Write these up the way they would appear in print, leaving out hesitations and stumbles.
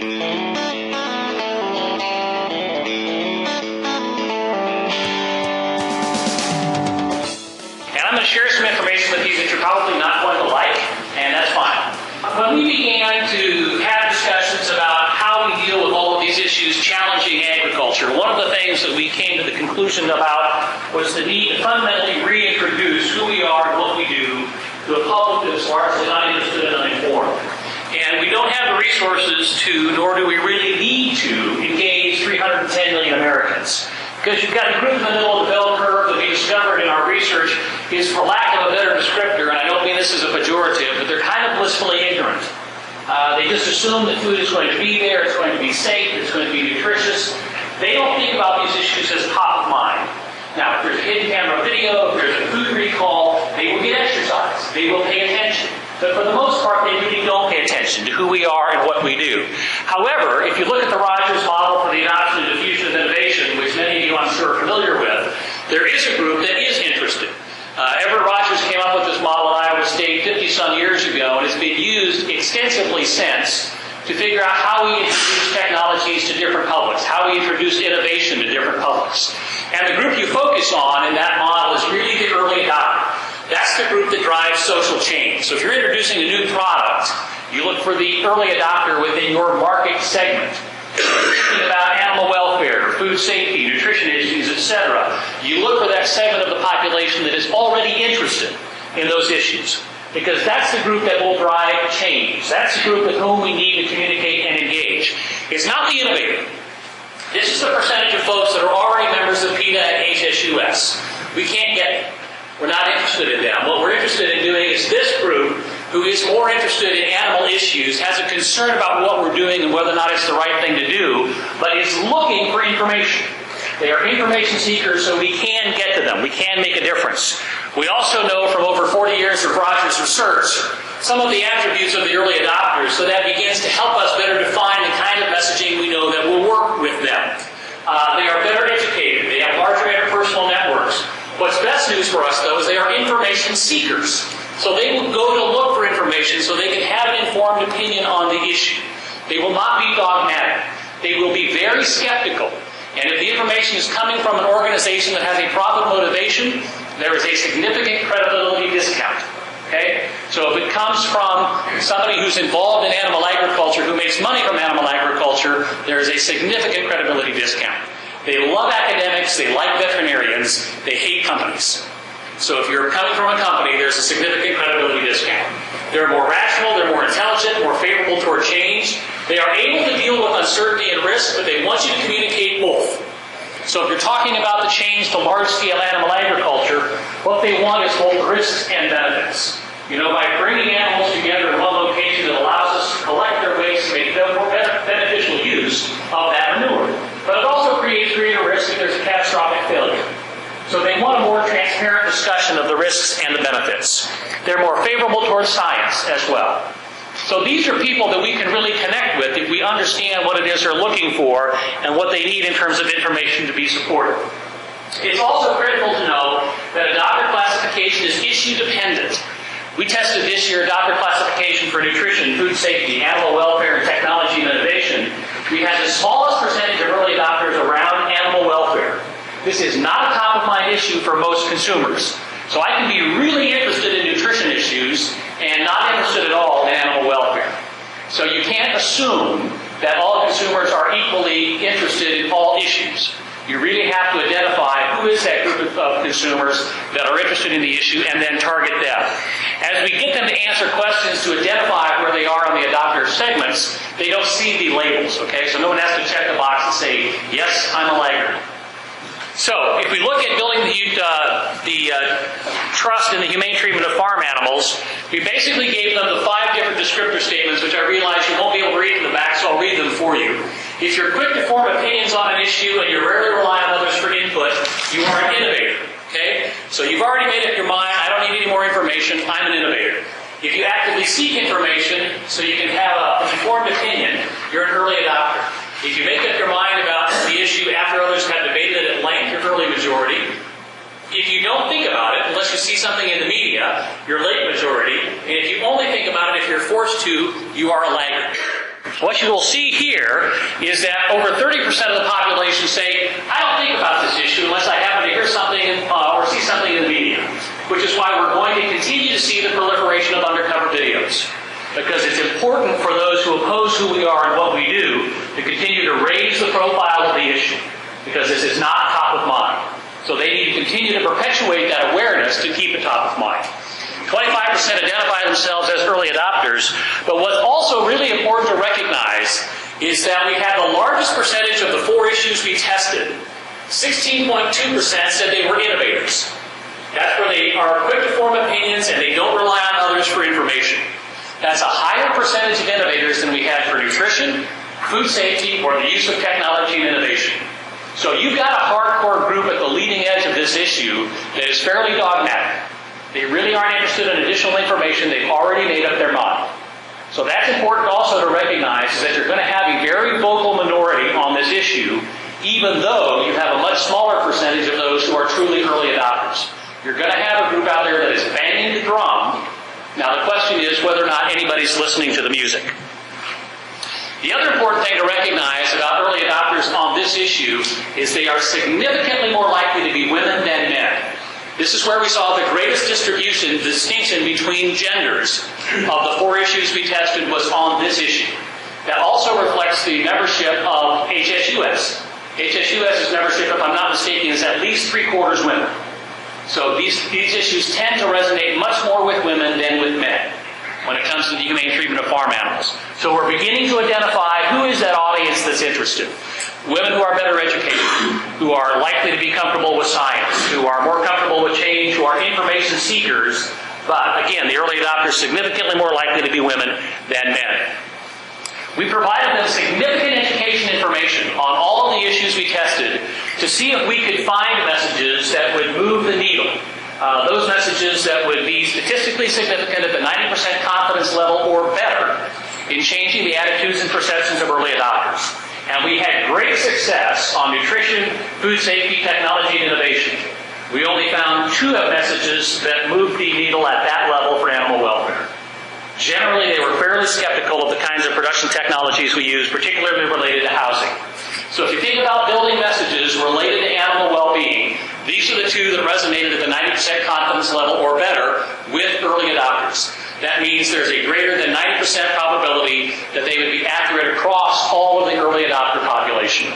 I'm going to share some information with you that you're probably not going to like, and that's fine. When we began to have discussions about how we deal with all of these issues challenging agriculture, one of the things that we came to the conclusion about was the need to fundamentally reintroduce who we are and what we do to a public that is largely uninterested and uninformed. And we don't have the resources to, nor do we really need to, engage 310 million Americans. Because you've got a group in the middle of the bell curve that we discovered in our research is, for lack of a better descriptor, and I don't mean this as a pejorative, but they're kind of blissfully ignorant. They just assume that food is going to be there, it's going to be safe, it's going to be nutritious. They don't think about these issues as top of mind. Now, if there's a hidden camera video, if there's a food recall, they will get exercise. They will pay attention. But for the most part, they really don't pay attention to who we are and what we do. However, if you look at the Rogers model for the adoption and diffusion of innovation, which many of you I'm sure are familiar with, there is a group that is interested. Everett Rogers came up with this model at Iowa State 50-some years ago, and it's been used extensively since to figure out how we introduce technologies to different publics, how we introduce innovation to different publics. And the group you focus on in that model is really the early adopter. That's the group that drives social change. So if you're introducing a new product, you look for the early adopter within your market segment. Thinking about animal welfare, food safety, nutrition issues, etc. You look for that segment of the population that is already interested in those issues. Because that's the group that will drive change. That's the group with whom we need to communicate and engage. It's not the innovator. This is the percentage of folks that are already members of PETA and HSUS. We can't get them. We're not interested in them. What we're interested in doing is this group, who is more interested in animal issues, has a concern about what we're doing and whether or not it's the right thing to do, but is looking for information. They are information seekers, so we can get to them. We can make a difference. We also know from over 40 years of Rogers research some of the attributes of the early adopters, so that begins to help us better define the kind of messaging we know that will work with them. They are better educated. They have larger interpersonal networks. What's best news for us, though, is they are information seekers. So they will go to look for information so they can have an informed opinion on the issue. They will not be dogmatic. They will be very skeptical. And if the information is coming from an organization that has a profit motivation, there is a significant credibility discount. Okay? So if it comes from somebody who's involved in animal agriculture, who makes money from animal agriculture, there is a significant credibility discount. They love academics, they like veterinarians, they hate companies. So if you're coming from a company, there's a significant credibility discount. They're more rational, they're more intelligent, more favorable toward change. They are able to deal with uncertainty and risk, but they want you to communicate both. So if you're talking about the change to large-scale animal agriculture, what they want is both risks and benefits. You know, by bringing animals together in one location, it allows us to collect their waste and make more beneficial use of that manure. But it also creates greater risk if there's a catastrophic failure. So they want a more transparent discussion of the risks and the benefits. They're more favorable towards science as well. So these are people that we can really connect with if we understand what it is they're looking for and what they need in terms of information to be supported. It's also critical to know that adopter classification is issue dependent. We tested this year adopter classification for nutrition, food safety, animal welfare, and technology and innovation. We had the smallest percentage of early adopters around animal welfare. This is not a top-of-mind issue for most consumers. So I can be really interested in nutrition issues and not interested at all in animal welfare. So you can't assume that all consumers are equally interested in all issues. You really have to identify who is that group of consumers that are interested in the issue and then target them. As we get them to answer questions to identify where they are on the adopter segments, they don't see the labels, okay? So no one has to check the box and say, yes, I'm a laggard. So, if we look at building the trust in the humane treatment of farm animals, we basically gave them the 5 different descriptor statements, which I realize you won't be able to read in the back, so I'll read them for you. If you're quick to form opinions on an issue and you rarely rely on others for input, you are an innovator. Okay? So you've already made up your mind, I don't need any more information, I'm an innovator. If you actively seek information so you can have an informed opinion, you're an early adopter. If you make up your mind about the issue after others have debated it at length, you're early majority. If you don't think about it, unless you see something in the media, you're late majority. And if you only think about it if you're forced to, you are a laggard. What you will see here is that over 30% of the population say, I don't think about this issue unless I happen to hear something or see something in the media, which is why we're going to continue to see the proliferation of undercover videos. Because it's important for those who oppose who we are and what we do to continue to raise the profile of the issue, because this is not top of mind. So they need to continue to perpetuate that awareness to keep it top of mind. 25% identify themselves as early adopters, but what's also really important to recognize is that we had the largest percentage of the 4 issues we tested. 16.2% said they were innovators. That's where they are quick to form opinions and they don't rely on others for information. That's a higher percentage of innovators than we had for nutrition, food safety, or the use of technology and innovation. So you've got a hardcore group at the leading edge of this issue that is fairly dogmatic. They really aren't interested in additional information. They've already made up their mind. So that's important also to recognize, is that you're going to have a very vocal minority on this issue, even though you have a much smaller percentage of those who are truly early adopters. You're going to have a group out there that is banging the drum. Now the question is whether or not anybody's listening to the music. The other important thing to recognize about early adopters on this issue is they are significantly more likely to be women than men. This is where we saw the greatest distinction between genders of the 4 issues we tested was on this issue. That also reflects the membership of HSUS. HSUS's membership, if I'm not mistaken, is at least 3/4 women. So these issues tend to resonate much more with women than with men when it comes to the humane treatment of farm animals. So we're beginning to identify who is that audience that's interested. Women who are better educated, who are likely to be comfortable with science, who are more comfortable with change, who are information seekers. But again, the early adopters significantly more likely to be women than men. We provided them significant education information on all of the issues we tested to see if we could find messages that would move the needle. Those messages that would be statistically significant at the 90% confidence level or better in changing the attitudes and perceptions of early adopters. And we had great success on nutrition, food safety, technology, and innovation. We only found 2 messages that moved the needle at that level for animal welfare. Generally, they were fairly skeptical of the kinds of production technologies we use, particularly related to housing. So if you think about building messages related to animal well-being, these are the 2 that resonated at the 90% confidence level or better with early adopters. That means there's a greater than 90% probability that they would be accurate across all of the early adopter population.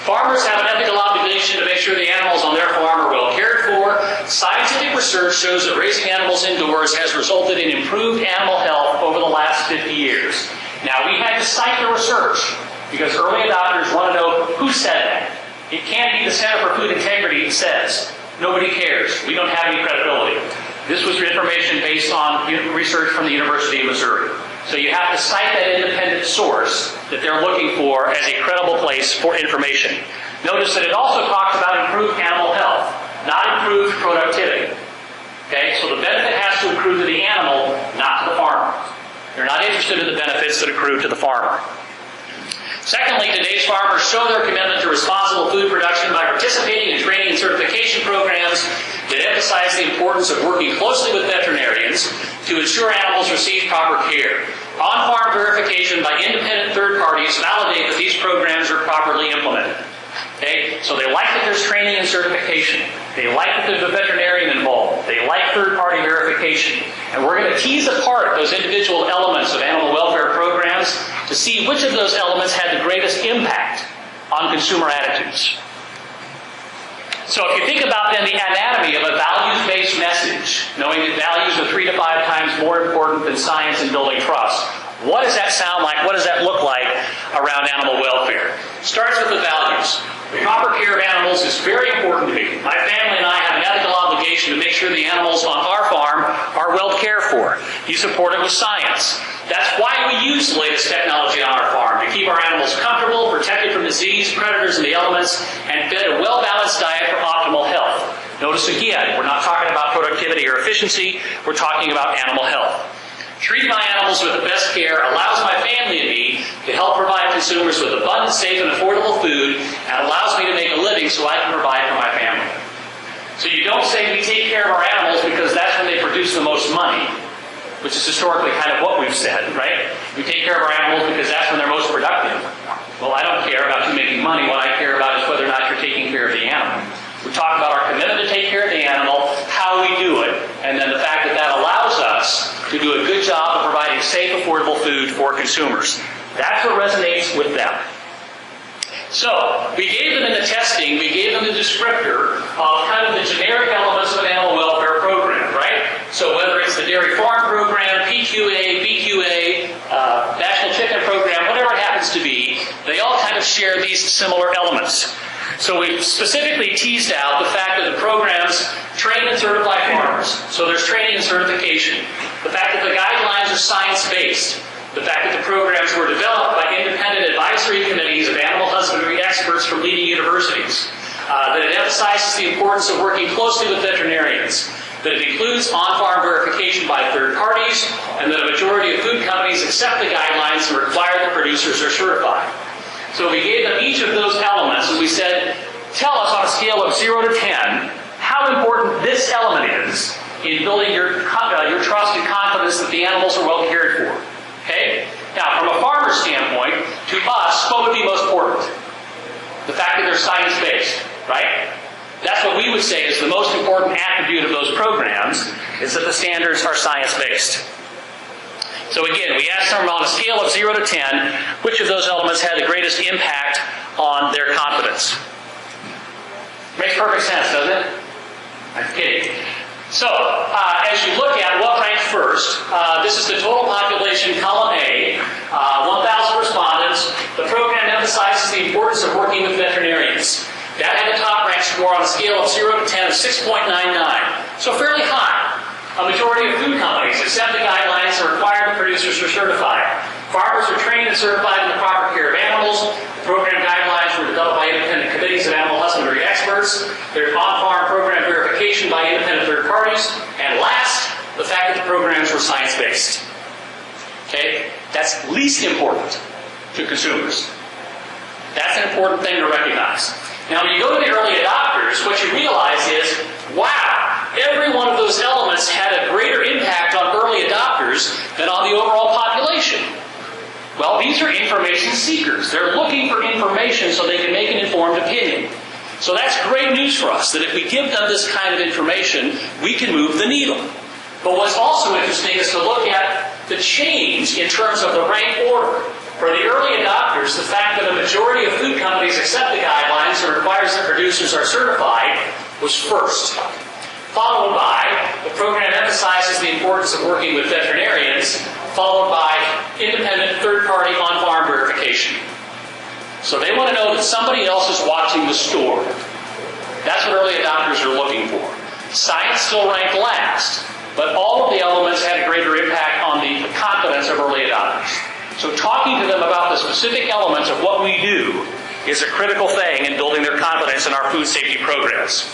Farmers have an ethical obligation to make sure the animals on their farm are well cared for. Scientific research shows that raising animals indoors has resulted in improved animal health over the last 50 years. Now, we had to cite the research because early adopters want to know who said that. It can't be the Center for Food Integrity that says. Nobody cares. We don't have any credibility. This was information based on research from the University of Missouri. So you have to cite that independent source that they're looking for as a credible place for information. Notice that it also talks about improved animal health, not improved productivity. Okay, so the benefit has to accrue to the animal, not to the farmer. They're not interested in the benefits that accrue to the farmer. Secondly, today's farmers show their commitment to responsible food production by participating in training and certification programs that emphasize the importance of working closely with veterinarians to ensure animals receive proper care. On-farm verification by independent third parties validate that these programs are properly implemented. Okay? So they like that there's training and certification. They like that there's a veterinarian involved. They like third-party verification. And we're going to tease apart those individual elements of animal welfare programs to see which of those elements had the greatest impact on consumer attitudes. So if you think about then the anatomy of a values-based message, knowing that values are 3 to 5 times more important than science in building trust, what does that sound like? What does that look like around animal welfare? It starts with the values. The proper care of animals is very important to me. My family and I have an ethical obligation to make sure the animals on our farm are well cared for. You support it with science. That's why we use the latest technology on our farm, to keep our animals comfortable, protected from disease, predators, and the elements, and fed a well-balanced diet for optimal health. Notice again, we're not talking about productivity or efficiency, we're talking about animal health. Treating my animals with the best care allows my family and me to help provide consumers with abundant, safe, and affordable food, and allows me to make a living so I can provide for my family. So you don't say we take care of our animals because that's when they produce the most money. which is historically kind of what we've said, right? We take care of our animals because that's when they're most productive. Well, I don't care about you making money. What I care about is whether or not you're taking care of the animal. We talk about our commitment to take care of the animal, how we do it, and then the fact that that allows us to do a good job of providing safe, affordable food for consumers. That's what resonates with them. So, we gave them in the testing, we gave them the descriptor of kind of the generic elements of an animal welfare program, right? So whether it's the dairy farm program, PQA, BQA, National Chicken Program, whatever it happens to be, they all kind of share these similar elements. So we specifically teased out the fact that the programs train and certify farmers. So there's training and certification. The fact that the guidelines are science-based. The fact that the programs were developed by independent advisory committees of animal husbandry experts from leading universities. That it emphasizes the importance of working closely with veterinarians. That it includes on-farm verification by third parties, and that a majority of food companies accept the guidelines and require that producers are certified. So we gave them each of those elements, and we said, tell us on a scale of 0 to 10 how important this element is in building your trust and confidence that the animals are well cared for. Okay? Now, from a farmer's standpoint, to us, what would be most important? The fact that they're science-based, right? That's what we would say is the most important attribute of those programs, is that the standards are science-based. So again, we asked them on a scale of 0 to 10, which of those elements had the greatest impact on their confidence. Makes perfect sense, doesn't it? I'm kidding. So, as you look at what ranked first, this is the total population, column A, 1,000 respondents. The program emphasizes the importance of working with veterinarians. That had the top rank score on a scale of 0 to 10 of 6.99. So fairly high. A majority of food companies accept the guidelines and require the producers are certified. Farmers are trained and certified in the proper care of animals. Program guidelines were developed by independent committees of animal husbandry experts. There's on-farm program verification by independent third parties. And last, the fact that the programs were science-based. Okay? That's least important to consumers. That's an important thing to recognize. Now, when you go to the early adopters, what you realize is, wow, every one of those elements had a greater impact on early adopters than on the overall population. Well, these are information seekers. They're looking for information so they can make an informed opinion. So that's great news for us, that if we give them this kind of information, we can move the needle. But what's also interesting is to look at the change in terms of the rank order. For the early adopters, the fact that a majority of food companies accept the guidelines and requires that producers are certified was first. Followed by, the program emphasizes the importance of working with veterinarians, followed by independent third-party on-farm verification. So they want to know that somebody else is watching the store. That's what early adopters are looking for. Science still ranked last, but all of the elements had a greater impact on the confidence of early adopters. So talking to them about the specific elements of what we do is a critical thing in building their confidence in our food safety programs.